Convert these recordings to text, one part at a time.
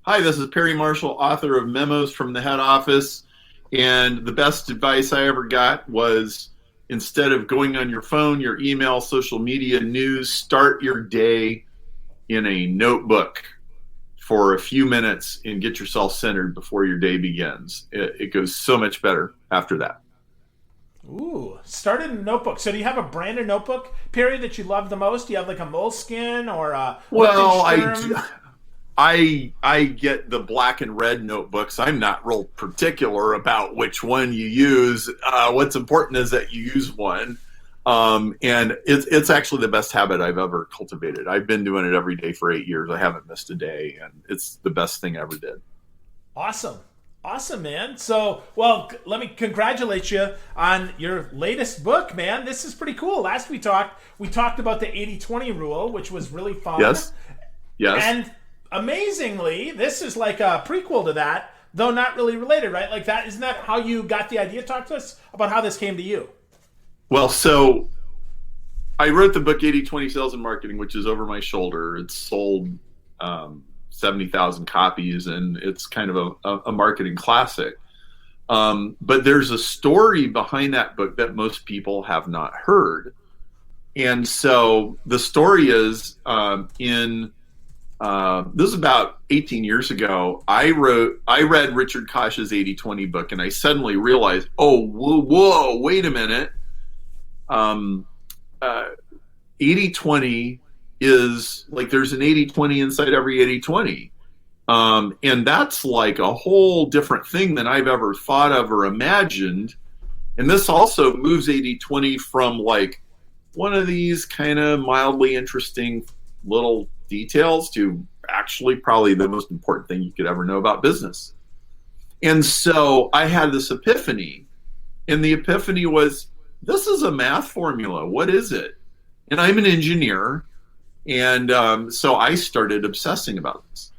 Hi, this is Perry Marshall, author of Memos from the Head Office. And the best advice I ever got was instead of going on your phone, your email, social media, news, start your day in a notebook for a few minutes and get yourself centered before your day begins. It goes so much better after that. Ooh, started in a notebook. So do you have a brand of notebook, Perry, that you love the most? Do you have like a Moleskine or a Well, Lichtenstern? I get the black and red notebooks. I'm not real particular about which one you use. What's important is that you use one. And it's actually the best habit I've ever cultivated. I've been doing it every day for 8 years. I haven't missed a day, and it's the best thing I ever did. Awesome. Awesome, man. So, well, let me congratulate you on your latest book, man. This is pretty cool. Last we talked about the 80-20 rule, which was really fun. Yes. Yes. And amazingly, this is like a prequel to that, though not really related, right? Like that, isn't that how you got the idea? Talk to us about how this came to you. Well, so I wrote the book 80-20 Sales and Marketing, which is over my shoulder. It's sold 70,000 copies, and it's kind of a marketing classic. But there's a story behind that book that most people have not heard. And so the story is this is about 18 years ago. I read Richard Koch's 80-20 book, and I suddenly realized, oh, whoa, wait a minute. 80-20 is like there's an 80-20 inside every 80-20. And that's like a whole different thing than I've ever thought of or imagined. And this also moves 80-20 from like one of these kind of mildly interesting little details to actually probably the most important thing you could ever know about business. And so I had this epiphany, and the epiphany was, this is a math formula. What is it? And I'm an engineer. And so I started obsessing about this.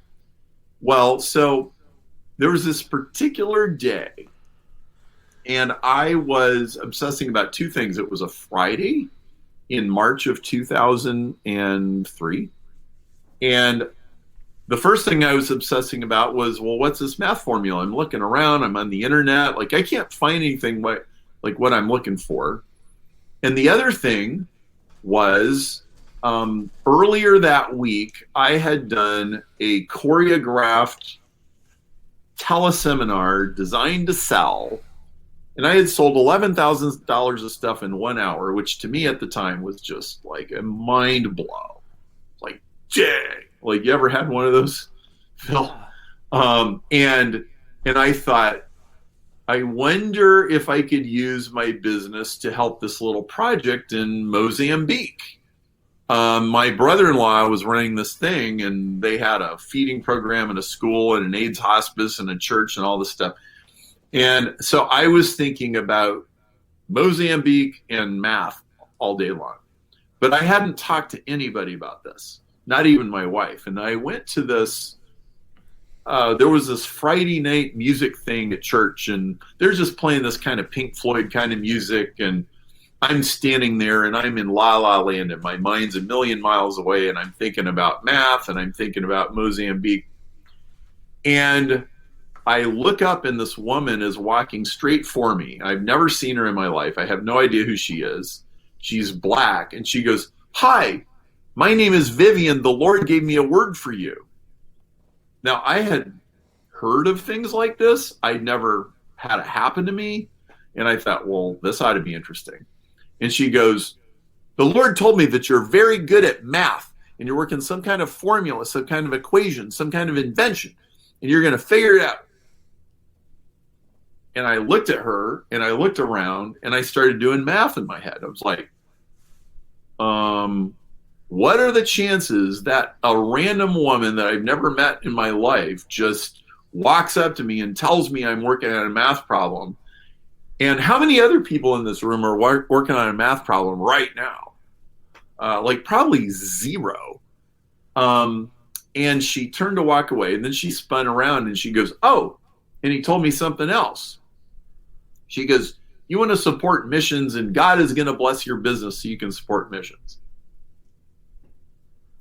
Well, so there was this particular day, and I was obsessing about two things. It was a Friday in March of 2003. And the first thing I was obsessing about was, well, what's this math formula? I'm looking around. I'm on the internet. Like, I can't find anything like what I'm looking for. And the other thing was earlier that week, I had done a choreographed teleseminar designed to sell. And I had sold $11,000 of stuff in 1 hour, which to me at the time was just like a mind blow. Like, dang. Like, you ever had one of those, Phil? And I thought, I wonder if I could use my business to help this little project in Mozambique. My brother-in-law was running this thing, and they had a feeding program and a school and an AIDS hospice and a church and all this stuff. And so I was thinking about Mozambique and math all day long. But I hadn't talked to anybody about this, not even my wife. And I went to this, there was this Friday night music thing at church, and they're just playing this kind of Pink Floyd kind of music. And I'm standing there, and I'm in La La Land, and my mind's a million miles away, and I'm thinking about math, and I'm thinking about Mozambique. And I look up, and this woman is walking straight for me. I've never seen her in my life. I have no idea who she is. She's black, and she goes, "Hi, my name is Vivian. The Lord gave me a word for you." Now, I had heard of things like this. I'd never had it happen to me. And I thought, well, this ought to be interesting. And she goes, "The Lord told me that you're very good at math, and you're working some kind of formula, some kind of equation, some kind of invention, and you're going to figure it out." And I looked at her, and I looked around, and I started doing math in my head. I was like, what are the chances that a random woman that I've never met in my life just walks up to me and tells me I'm working on a math problem? And how many other people in this room are working on a math problem right now? Like probably zero. And she turned to walk away, and then she spun around and she goes, "Oh, and he told me something else." She goes, "You want to support missions, and God is going to bless your business so you can support missions."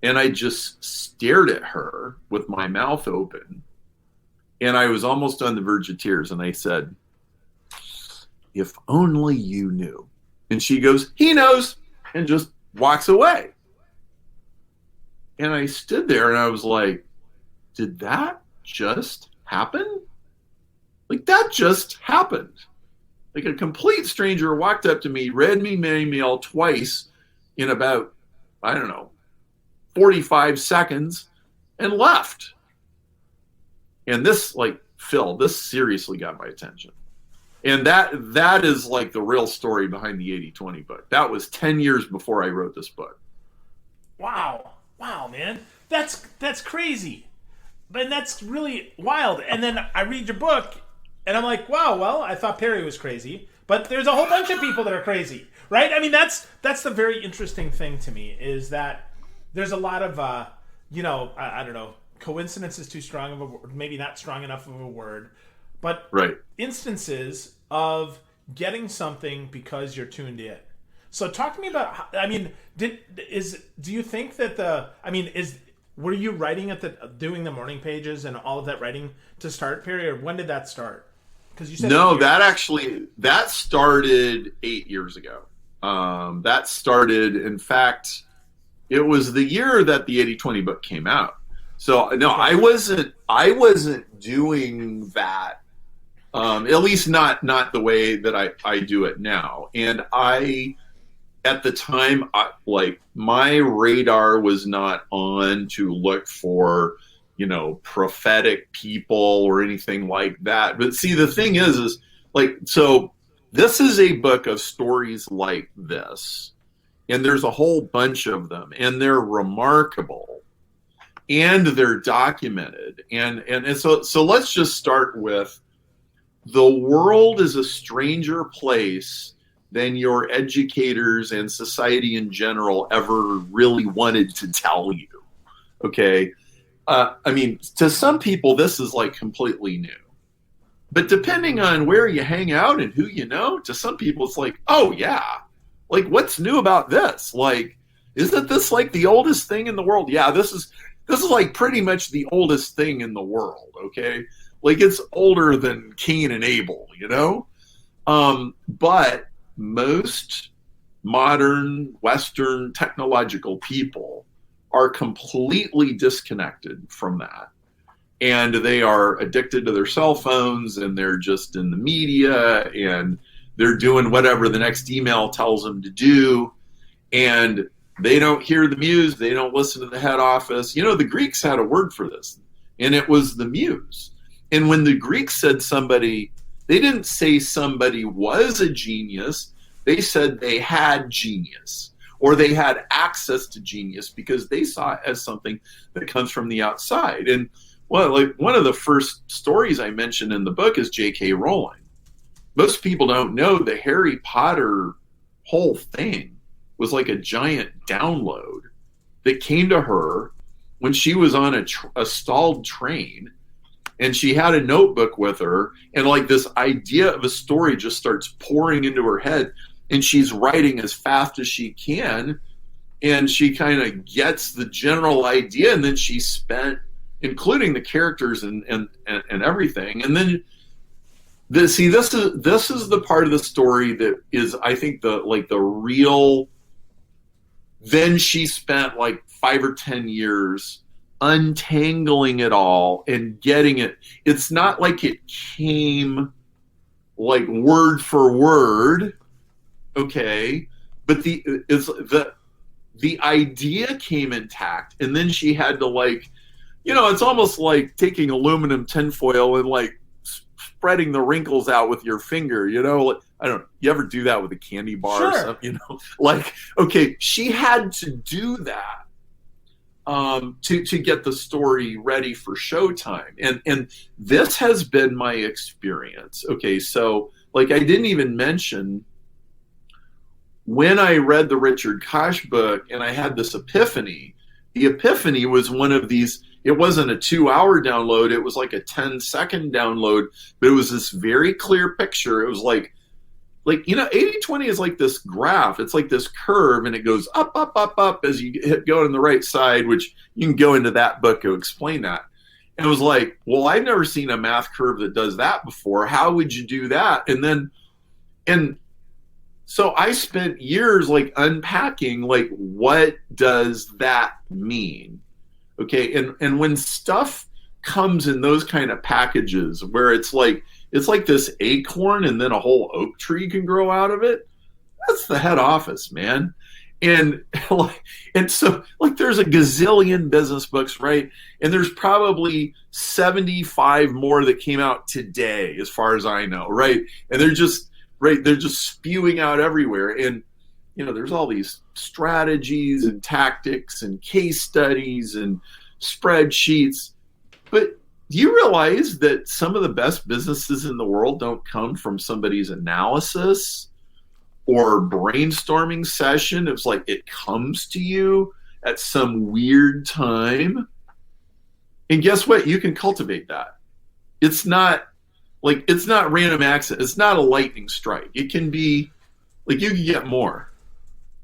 And I just stared at her with my mouth open. And I was almost on the verge of tears. And I said, if only you knew. And she goes, he knows, and just walks away. And I stood there and I was like, did that just happen? Like, that just happened. Like, a complete stranger walked up to me, read me my email twice in about, I don't know, 45 seconds, and left. And this, like, Phil, this seriously got my attention. And that is like the real story behind the 80/20 book. That was 10 years before I wrote this book. Wow, man, that's crazy, and that's really wild. And then I read your book, and I'm like, wow. Well, I thought Perry was crazy, but there's a whole bunch of people that are crazy, right? I mean, that's the very interesting thing to me, is that there's a lot of I don't know. Coincidence is too strong of a word, maybe not strong enough of a word, but right. Instances of getting something because you're tuned in. So talk to me about, I mean, do you think that were you writing doing the morning pages and all of that writing to start, Perry, or when did that start? Because you said that started 8 years ago. That started, in fact, it was the year that the 80/20 book came out. So no, I wasn't doing that. At least not the way that I do it now. And at the time, my radar was not on to look for, prophetic people or anything like that. But see, the thing is so this is a book of stories like this, and there's a whole bunch of them, and they're remarkable, and they're documented. And so let's just start with, the world is a stranger place than your educators and society in general ever really wanted to tell you. Okay? I mean, to some people, this is like completely new. But depending on where you hang out and who you know, to some people, it's like, oh, yeah. Like, what's new about this? Like, isn't this like the oldest thing in the world? Yeah, this is like pretty much the oldest thing in the world, okay? Like, it's older than Cain and Abel, But most modern Western technological people are completely disconnected from that. And they are addicted to their cell phones, and they're just in the media, and they're doing whatever the next email tells them to do. And they don't hear the muse. They don't listen to the head office. The Greeks had a word for this, and it was the muse. And when the Greeks said somebody, they didn't say somebody was a genius. They said they had genius, or they had access to genius, because they saw it as something that comes from the outside. And one of the first stories I mentioned in the book is J.K. Rowling. Most people don't know the Harry Potter whole thing was like a giant download that came to her when she was on a stalled train. And she had a notebook with her, and like this idea of a story just starts pouring into her head, and she's writing as fast as she can, and she kind of gets the general idea, and then she spent, including the characters and everything. And then this is the part of the story that is, I think, the real. Then she spent like 5 or 10 years untangling it all and getting it. It's not like it came like word for word, okay, but the idea came intact, and then she had to it's almost like taking aluminum tinfoil and like spreading the wrinkles out with your finger, I don't know, you ever do that with a candy bar? Sure. Or something, okay, she had to do that to get the story ready for showtime. And this has been my experience. Okay, so I didn't even mention, when I read the Richard Koch book and I had this epiphany, the epiphany was one of these, it wasn't a 2-hour download, it was like a 10-second download, but it was this very clear picture. It was like 80/20 is like this graph. It's like this curve, and it goes up, up, up, up as you go on the right side, which you can go into that book to explain that. And it was like, well, I've never seen a math curve that does that before. How would you do that? And so I spent years like unpacking, like, what does that mean? Okay. And when stuff comes in those kind of packages where it's like this acorn and then a whole oak tree can grow out of it, that's the head office, man. And so there's a gazillion business books, right? And there's probably 75 more that came out today, as far as I know, right? And they're just spewing out everywhere. And there's all these strategies and tactics and case studies and spreadsheets. But do you realize that some of the best businesses in the world don't come from somebody's analysis or brainstorming session? It's like it comes to you at some weird time. And guess what? You can cultivate that. It's not random access. It's not a lightning strike. It can be like you can get more.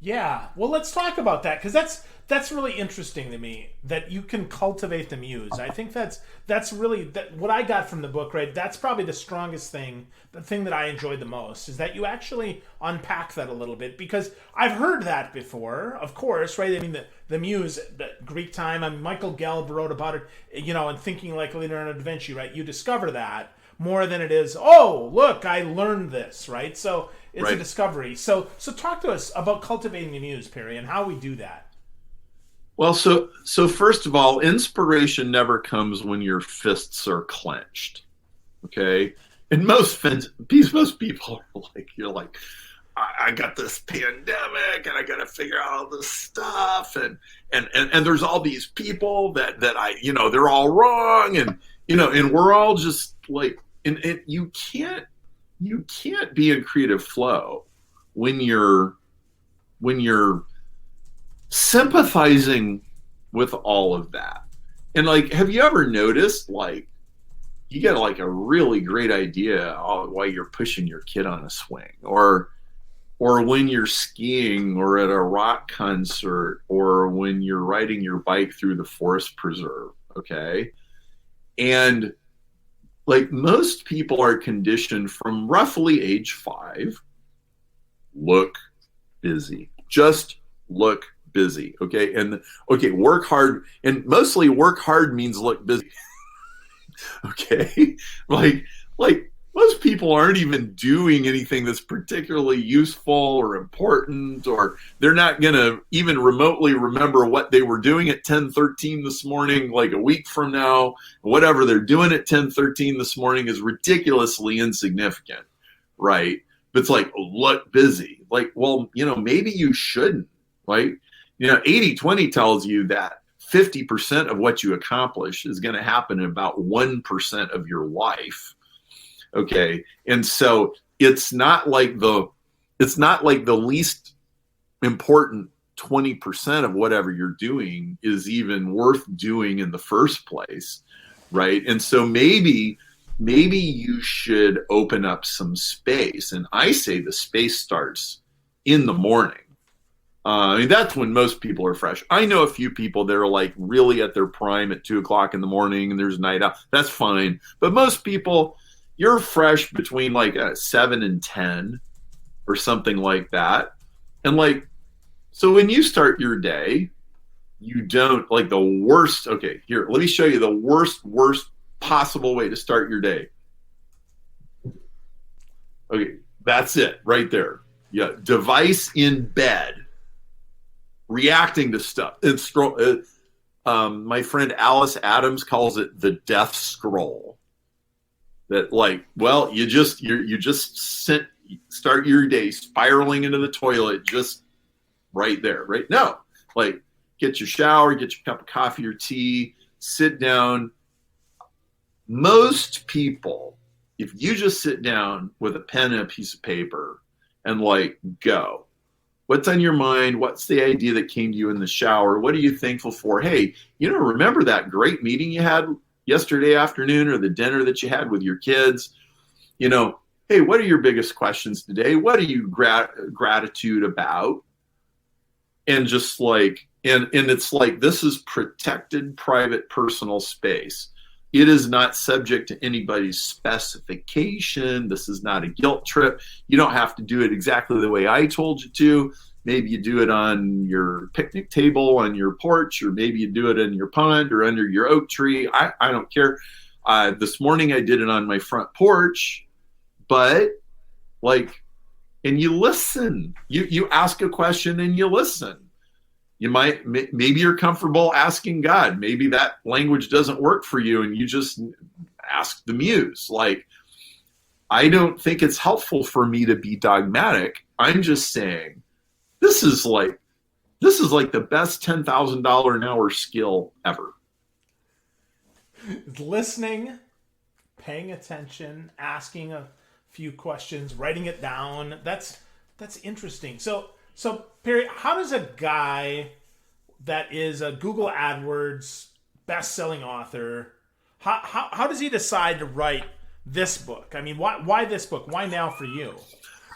Yeah. Well, let's talk about that, because that's really interesting to me, that you can cultivate the muse. I think that's really what I got from the book, right? That's probably the strongest thing, the thing that I enjoyed the most, is that you actually unpack that a little bit, because I've heard that before, of course, right? I mean, the muse, the Greek time, I mean, Michael Gelb wrote about it, and Thinking Like Leonardo da Vinci, right? You discover that more than it is, oh, look, I learned this, right? So it's a discovery. So talk to us about cultivating the muse, Perry, and how we do that. Well, so first of all, inspiration never comes when your fists are clenched. Okay? And most people are like, you're like, I got this pandemic and I got to figure out all this stuff, and there's all these people that I, they're all wrong, and we're all just like, and you can't be in creative flow when you're sympathizing with all of that. And like, have you ever noticed, like, you get like a really great idea while you're pushing your kid on a swing, or when you're skiing, or at a rock concert, or when you're riding your bike through the forest preserve, okay? And like, most people are conditioned from roughly age 5, look busy. Just look busy, okay? And work hard, and mostly work hard means look busy. Okay? Like most people aren't even doing anything that's particularly useful or important, or they're not going to even remotely remember what they were doing at 10:13 this morning, like a week from now. Whatever they're doing at 10:13 this morning is ridiculously insignificant, right? But it's like, look busy. Like, well, maybe you shouldn't, right? 80-20 tells you that 50% of what you accomplish is going to happen in about 1% of your life. Okay. And so it's not like the least important 20% of whatever you're doing is even worth doing in the first place. Right. And so maybe you should open up some space. And I say the space starts in the morning. I mean, that's when most people are fresh. I know a few people that are like really at their prime at 2:00 in the morning, and there's night out. That's fine. But most people, you're fresh between like 7 and 10 or something like that. And like, so when you start your day, you don't like the worst. Okay, here, let me show you the worst possible way to start your day. Okay, that's it right there. Yeah, device in bed, reacting to stuff. And scroll. My friend Alice Adams calls it the death scroll. That like, well, you just start your day spiraling into the toilet, just right there, right? No, like, get your shower, get your cup of coffee or tea, sit down. Most people, if you just sit down with a pen and a piece of paper and like, go, what's on your mind? What's the idea that came to you in the shower? What are you thankful for? Hey, remember that great meeting you had yesterday afternoon, or the dinner that you had with your kids? Hey, what are your biggest questions today? What are you gratitude about? And just like, and it's like, this is protected, private, personal space. It is not subject to anybody's specification. This is not a guilt trip. You don't have to do it exactly the way I told you to. Maybe you do it on your picnic table on your porch, or maybe you do it in your pond or under your oak tree. I don't care. This morning I did it on my front porch, but like, and you listen. You ask a question and you listen. You might, maybe you're comfortable asking God. Maybe that language doesn't work for you and you just ask the muse. Like, I don't think it's helpful for me to be dogmatic. I'm just saying, this is like the best $10,000 an hour skill ever. Listening, paying attention, asking a few questions, writing it down. That's interesting. So Perry, how does a guy that is a Google AdWords best-selling author, how does he decide to write this book? I mean, why this book? Why now for you?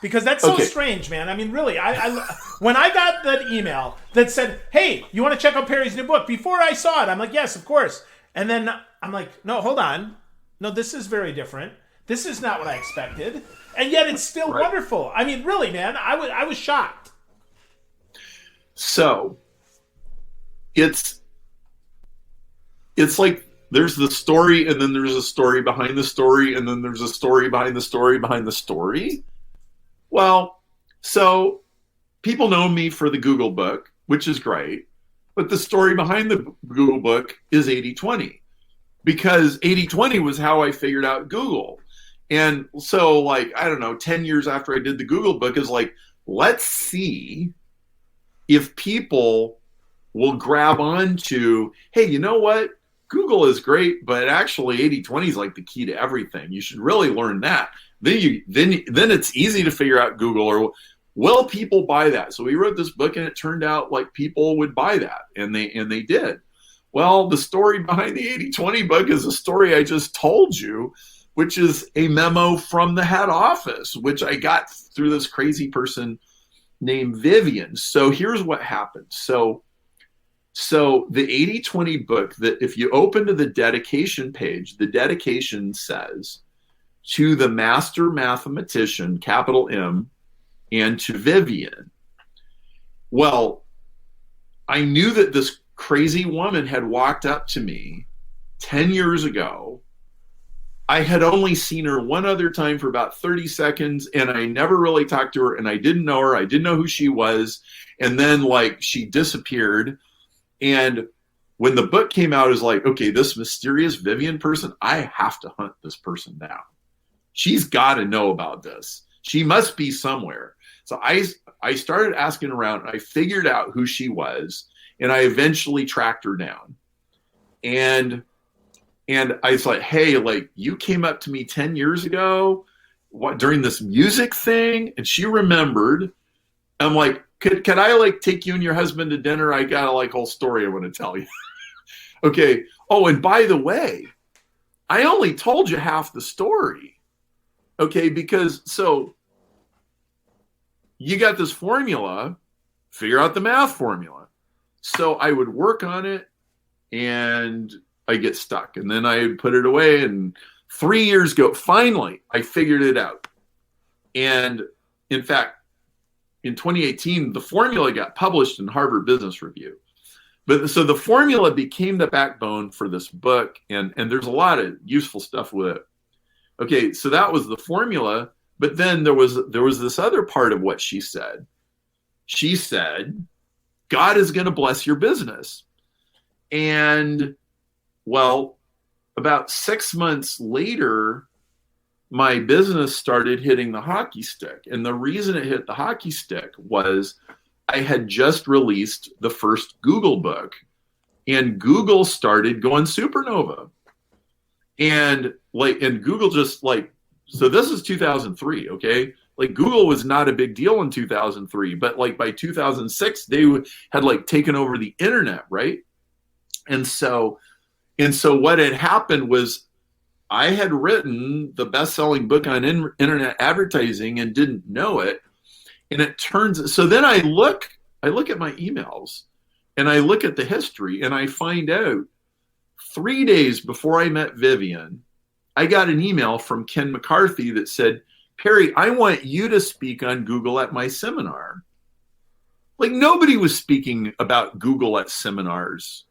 Because that's so strange, man. I mean, really, I when I got that email that said, "Hey, you want to check out Perry's new book?" Before I saw it, I'm like, "Yes, of course." And then I'm like, "No, hold on. No, this is very different. This is not what I expected." And yet it's still wonderful. I mean, really, man, I was shocked. So it's like there's the story, and then there's a story behind the story, and then there's a story behind the story behind the story. Well, so people know me for the Google book, which is great, but the story behind the Google book is 80/20, because 80/20 was how I figured out Google. And so, like, I don't know, 10 years after I did the Google book, is like, let's see if people will grab on to, hey, you know what? Google is great, but actually 80/20 is like the key to everything. You should really learn that. Then it's easy to figure out Google, or will people buy that? So we wrote this book, and it turned out like people would buy that, and they did. Well, the story behind the 80/20 book is a story I just told you, which is a memo from the head office, which I got through this crazy person named Vivian. So here's what happened. So the 80/20 book, that if you open to the dedication page, the dedication says, "To the master mathematician, capital M, and to Vivian." Well, I knew that this crazy woman had walked up to me 10 years ago. I had only seen her one other time for about 30 seconds, and I never really talked to her, and I didn't know her. I didn't know who she was. And then, like, she disappeared. And when the book came out, it was like, okay, this mysterious Vivian person, I have to hunt this person down. She's got to know about this. She must be somewhere. So I started asking around, and I figured out who she was, and I eventually tracked her down. And I was like, hey, like, you came up to me 10 years ago during this music thing? And she remembered. I'm like, could I, like, take you and your husband to dinner? I got a, like, whole story I want to tell you. Okay. Oh, and by the way, I only told you half the story. Okay, because so you got this formula, figure out the math formula. So I would work on it, and I get stuck, and then I put it away, and 3 years ago, finally, I figured it out. And in fact, in 2018, the formula got published in Harvard Business Review. But so the formula became the backbone for this book, and there's a lot of useful stuff with it. Okay, so that was the formula, but then there was this other part of what she said. She said, God is going to bless your business. And well, about 6 months later, my business started hitting the hockey stick. And the reason it hit the hockey stick was I had just released the first Google book, and Google started going supernova. And Google just, like, so this is 2003, okay? Like, Google was not a big deal in 2003, but like by 2006, they had, like, taken over the internet, right? And so what had happened was I had written the best-selling book on internet advertising and didn't know it. And it turns, so then I look at my emails, and I look at the history, and I find out 3 days before I met Vivian, I got an email from Ken McCarthy that said, Perry, I want you to speak on Google at my seminar. Like, nobody was speaking about Google at seminars.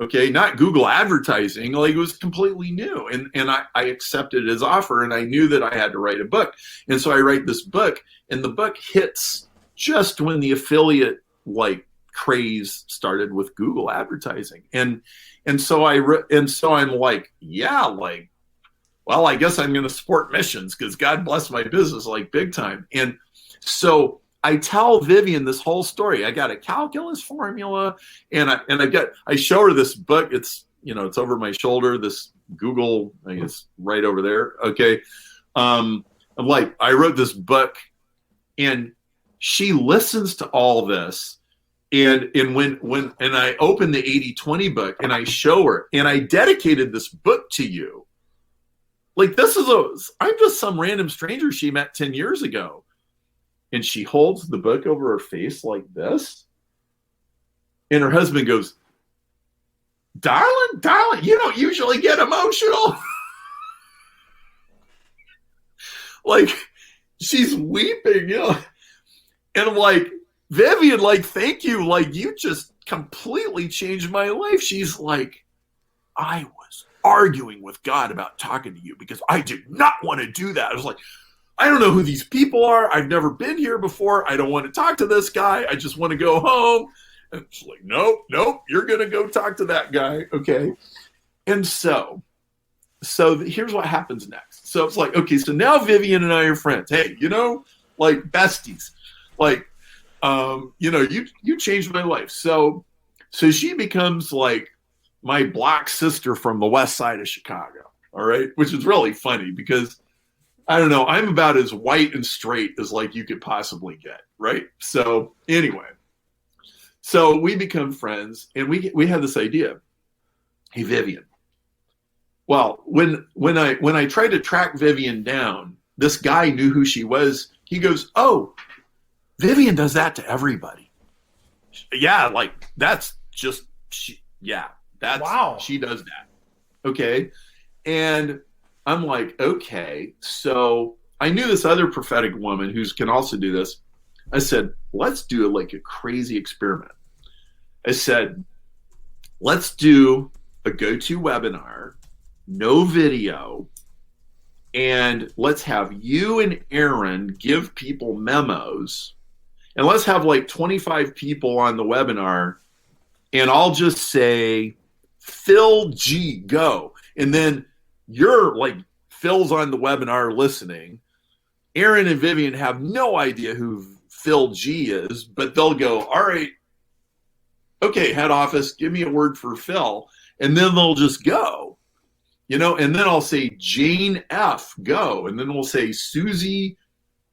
Okay, not Google advertising. Like, it was completely new. And I accepted his offer, and I knew that I had to write a book. And so I write this book, and the book hits just when the affiliate craze started with Google advertising. And so I'm like, yeah, like, well, I guess I'm going to support missions because God bless my business, like, big time. And so I tell Vivian this whole story. I got a calculus formula, and I show her this book. It's, it's over my shoulder. This Google, I guess, right over there. Okay. I'm like, I wrote this book, and she listens to all this. And when I open the 80/20 book and I show her, and I dedicated this book to you. Like, I'm just some random stranger she met 10 years ago. And she holds the book over her face like this. And her husband goes, darling, you don't usually get emotional. Like, she's weeping, And I'm like, Vivian, like, thank you. Like, you just completely changed my life. She's like, I was arguing with God about talking to you because I did not want to do that. I was like, I don't know who these people are. I've never been here before. I don't want to talk to this guy. I just want to go home. And she's like, nope, you're going to go talk to that guy. Okay. And so here's what happens next. So it's like, okay, so now Vivian and I are friends. Hey, like besties, like, you changed my life. So she becomes like my black sister from the west side of Chicago. All right. Which is really funny because I don't know, I'm about as white and straight as like you could possibly get, right? So anyway, so we become friends, and we had this idea. Hey, Vivian. Well, when I tried to track Vivian down, this guy knew who she was. He goes, oh, Vivian does that to everybody. Yeah, like that's just wow. She does that. Okay. And I'm like, okay, so I knew this other prophetic woman who can also do this. I said, let's do like a crazy experiment. I said, let's do a go-to webinar, no video, and let's have you and Aaron give people memos, and let's have like 25 people on the webinar, and I'll just say, Phil G, go. And then you're like, Phil's on the webinar listening. Aaron and Vivian have no idea who Phil G is, but they'll go, all right, okay, head office, give me a word for Phil. And then they'll just go, and then I'll say Jane F, go. And then we'll say Susie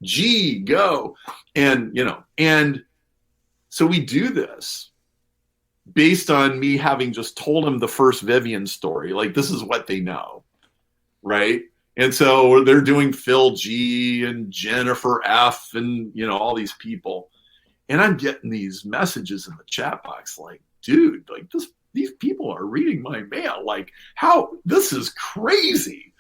G, go. And, and so we do this based on me having just told them the first Vivian story. Like, this is what they know. Right. And so they're doing Phil G and Jennifer F and, all these people. And I'm getting these messages in the chat box like, dude, like these people are reading my mail. Like, how, this is crazy.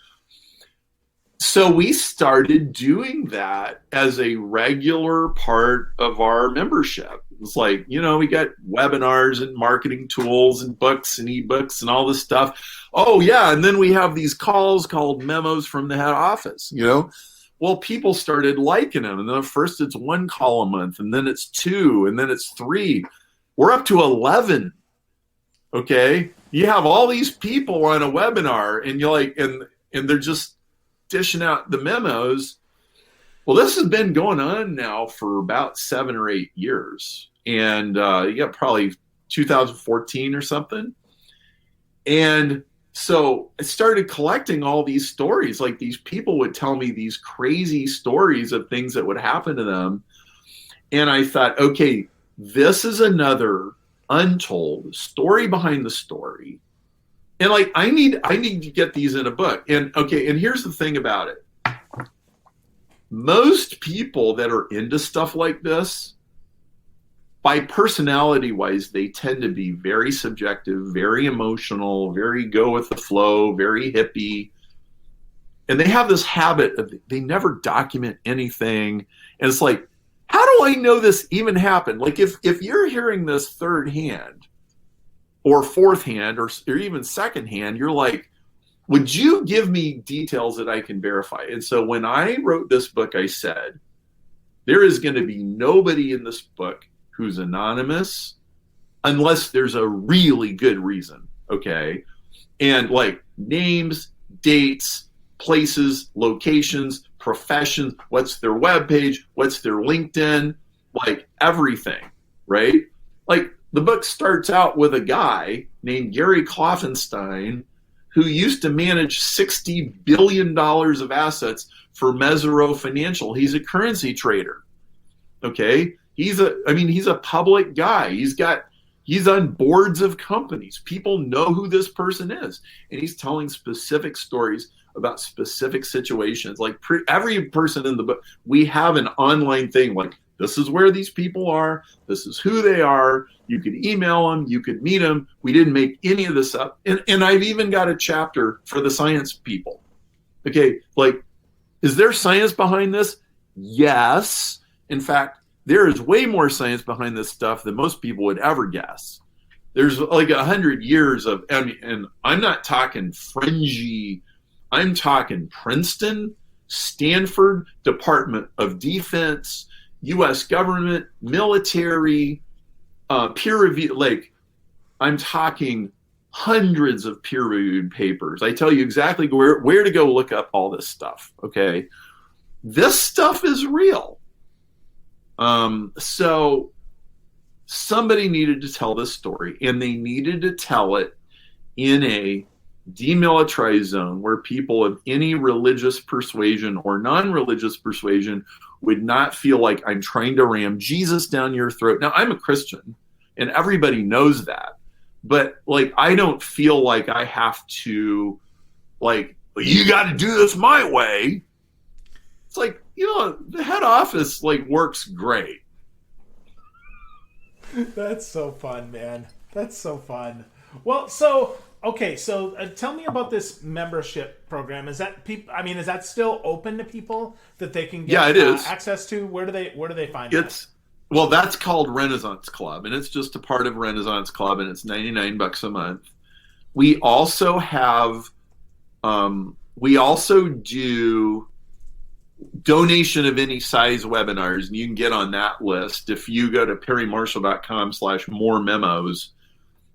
So we started doing that as a regular part of our membership. It's like, we got webinars and marketing tools and books and ebooks and all this stuff. Oh, yeah. And then we have these calls called memos from the head office, Well, people started liking them. And then first it's 1 call a month, and then it's 2, and then it's 3. We're up to 11. Okay. You have all these people on a webinar, and you're like, and they're just dishing out the memos. Well, this has been going on now for about 7 or 8 years. And you got probably 2014 or something. And so I started collecting all these stories. Like, these people would tell me these crazy stories of things that would happen to them. And I thought, okay, this is another untold story behind the story. And like, I need to get these in a book. And okay, and here's the thing about it. Most people that are into stuff like this, by personality wise, they tend to be very subjective, very emotional, very go with the flow, very hippie. And they have this habit of they never document anything. And it's like, how do I know this even happened? Like if you're hearing this third hand or fourth hand or even second hand, you're like, would you give me details that I can verify? And so when I wrote this book, I said, there is going to be nobody in this book who's anonymous unless there's a really good reason, okay? And like names, dates, places, locations, professions, what's their webpage, what's their LinkedIn, like everything, right? Like the book starts out with a guy named Gary Kloffenstein who used to manage $60 billion of assets for Mezero Financial. He's a currency trader, okay? He's a public guy. He's on boards of companies. People know who this person is. And he's telling specific stories about specific situations. Like every person in the book, we have an online thing like, this is where these people are. This is who they are. You could email them. You could meet them. We didn't make any of this up. And I've even got a chapter for the science people. Okay, like, is there science behind this? Yes. In fact, there is way more science behind this stuff than most people would ever guess. There's like 100 years of, and I'm not talking fringy, I'm talking Princeton, Stanford, Department of Defense, U.S. government, military, peer review, like I'm talking hundreds of peer-reviewed papers. I tell you exactly where to go look up all this stuff, okay? This stuff is real. So somebody needed to tell this story, and they needed to tell it in a demilitarized zone where people of any religious persuasion or non-religious persuasion would not feel like I'm trying to ram Jesus down your throat. Now, I'm a Christian, and everybody knows that, but like I don't feel like I have to, like, you got to do this my way. It's like, you know, the head office like works great. That's so fun, man. That's so fun. Well, so okay, so tell me about this membership program. Is that is that still open to people that they can get yeah, it is. Access to? Where do they find it? Well, that's called Renaissance Club, and it's just a part of Renaissance Club, and it's $99 a month. We also have, we also do donation of any size webinars, and you can get on that list. If you go to perrymarshall.com/more memos,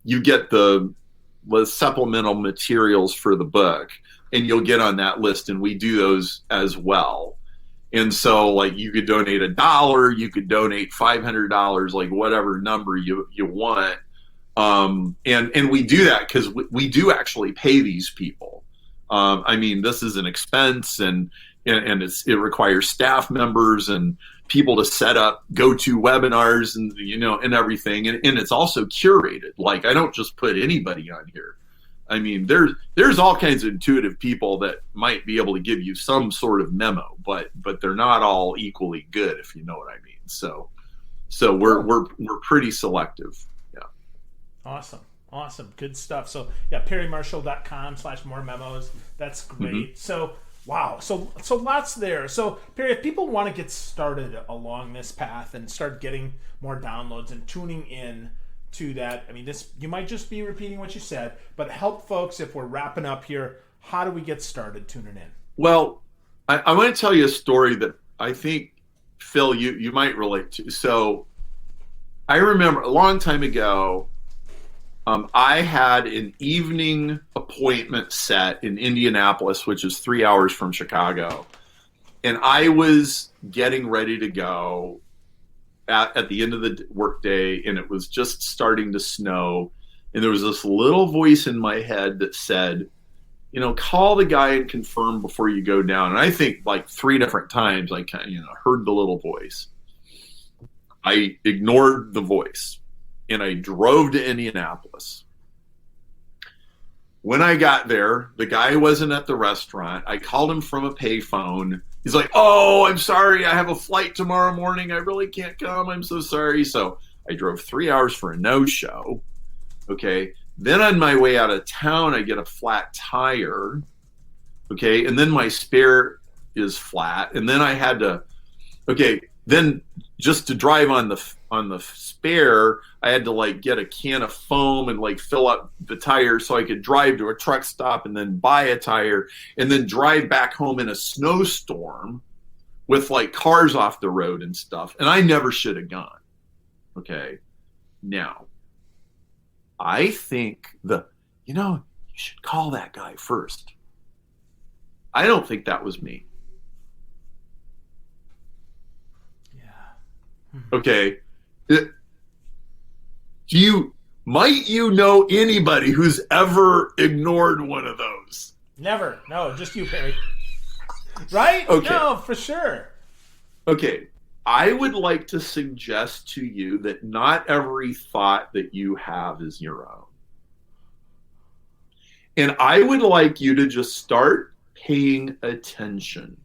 you get the supplemental materials for the book, and you'll get on that list, and we do those as well. And so like you could donate $1, you could donate $500, like whatever number you want. And we do that because we do actually pay these people. This is an expense, and it requires staff members and people to set up go-to webinars and, you know, and everything. And it's also curated. Like I don't just put anybody on here. I mean, there's all kinds of intuitive people that might be able to give you some sort of memo, but they're not all equally good, if you know what I mean. So we're pretty selective. Yeah. Awesome. Good stuff. So yeah, perrymarshall.com/more memos. That's great. Mm-hmm. So wow. So lots there. So Perry, if people want to get started along this path and start getting more downloads and tuning in to that, I mean, this, you might just be repeating what you said, but help folks, if we're wrapping up here, how do we get started tuning in? Well, I want to tell you a story that I think, Phil, you might relate to. So I remember a long time ago, I had an evening appointment set in Indianapolis, which is 3 hours from Chicago. And I was getting ready to go at the end of the workday, and it was just starting to snow. And there was this little voice in my head that said, you know, call the guy and confirm before you go down. And I think like 3 different times I kind of, heard the little voice. I ignored the voice and I drove to Indianapolis. When I got there, the guy wasn't at the restaurant. I called him from a payphone. He's like, oh, I'm sorry. I have a flight tomorrow morning. I really can't come. I'm so sorry. So I drove 3 hours for a no-show. Okay. Then on my way out of town, I get a flat tire. Okay. And then my spare is flat. And then I had to, okay, then just to drive on the spare, I had to like get a can of foam and like fill up the tire so I could drive to a truck stop and then buy a tire and then drive back home in a snowstorm with like cars off the road and stuff. And I never should have gone. Okay. Now, I think you should call that guy first. I don't think that was me. Yeah. Okay. Might you know anybody who's ever ignored one of those? Never. No, just you, Perry. Right? Okay. No, for sure. Okay. I would like to suggest to you that not every thought that you have is your own. And I would like you to just start paying attention.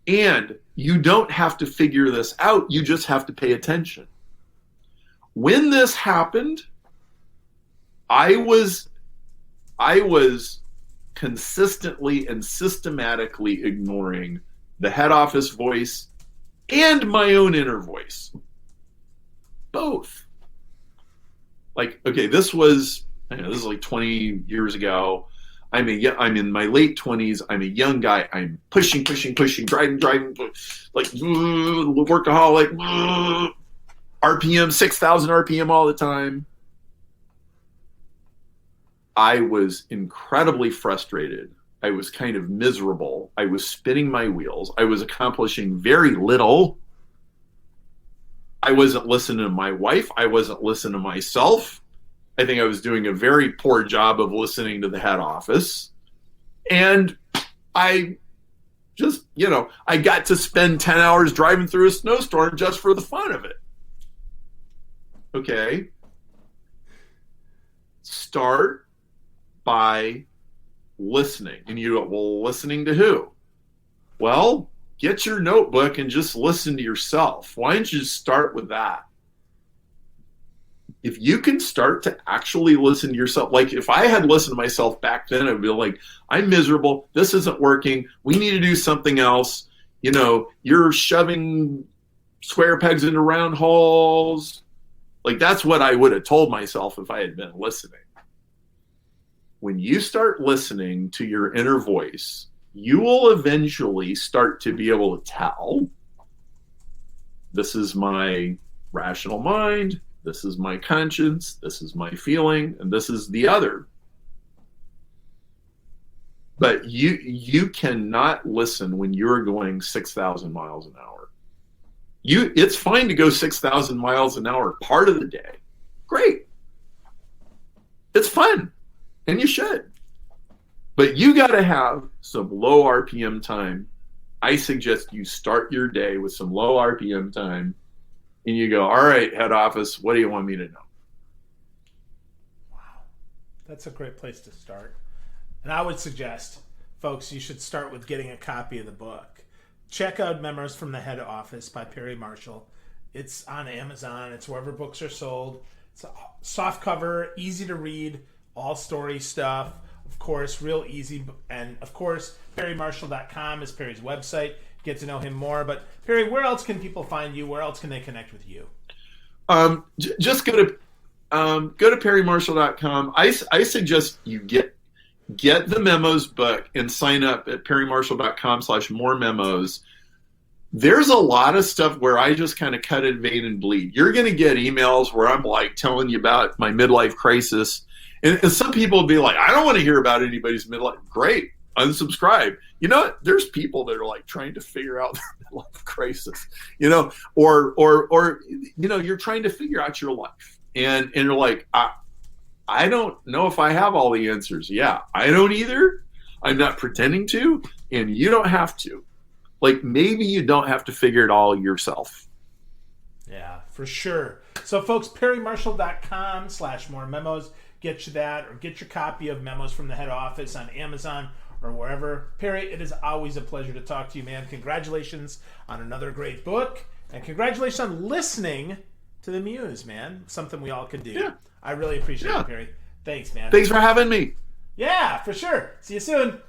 And you don't have to figure this out. You just have to pay attention. When this happened, I was consistently and systematically ignoring the head office voice and my own inner voice. Both. Like, okay, this was like 20 years ago. I'm in my late 20s. I'm a young guy. I'm pushing, driving, like workaholic, RPM, 6,000 RPM all the time. I was incredibly frustrated. I was kind of miserable. I was spinning my wheels. I was accomplishing very little. I wasn't listening to my wife. I wasn't listening to myself. I think I was doing a very poor job of listening to the head office. And I just, I got to spend 10 hours driving through a snowstorm just for the fun of it. Okay. Start by listening. And you go, well, listening to who? Well, get your notebook and just listen to yourself. Why don't you start with that? If you can start to actually listen to yourself, like if I had listened to myself back then, I'd be like, I'm miserable. This isn't working. We need to do something else. You're shoving square pegs into round holes. Like that's what I would have told myself if I had been listening. When you start listening to your inner voice, you will eventually start to be able to tell, this is my rational mind, this is my conscience, this is my feeling, and this is the other. But you cannot listen when you're going 6,000 miles an hour. It's fine to go 6,000 miles an hour part of the day. Great. It's fun. And you should. But you got to have some low RPM time. I suggest you start your day with some low RPM time. And you go, all right, head office, what do you want me to know? Wow. That's a great place to start. And I would suggest, folks, you should start with getting a copy of the book. Check out Memos from the Head Office by Perry Marshall. It's on Amazon. It's wherever books are sold. It's a soft cover, easy to read, all story stuff. Of course, real easy. And of course, PerryMarshall.com is Perry's website. Get to know him more. But Perry, where else can people find you? Where else can they connect with you? Just go to PerryMarshall.com. I suggest you get the Memos book and sign up at PerryMarshall.com/more memos. There's a lot of stuff where I just kind of cut it, vein, and bleed. You're going to get emails where I'm like telling you about my midlife crisis. And some people will be like, I don't want to hear about anybody's midlife. Great. Unsubscribe. You know what? There's people that are like trying to figure out their midlife crisis, or you're trying to figure out your life. And you're like, I don't know if I have all the answers. Yeah, I don't either. I'm not pretending to, and you don't have to. Like, maybe you don't have to figure it all yourself. Yeah, for sure. So, folks, PerryMarshall.com/more memos. Get you that, or get your copy of Memos from the Head Office on Amazon or wherever. Perry, it is always a pleasure to talk to you, man. Congratulations on another great book. And congratulations on listening to the Muse, man. Something we all can do. Yeah. I really appreciate it, Perry. Thanks, man. Thanks for having me. Yeah, for sure. See you soon.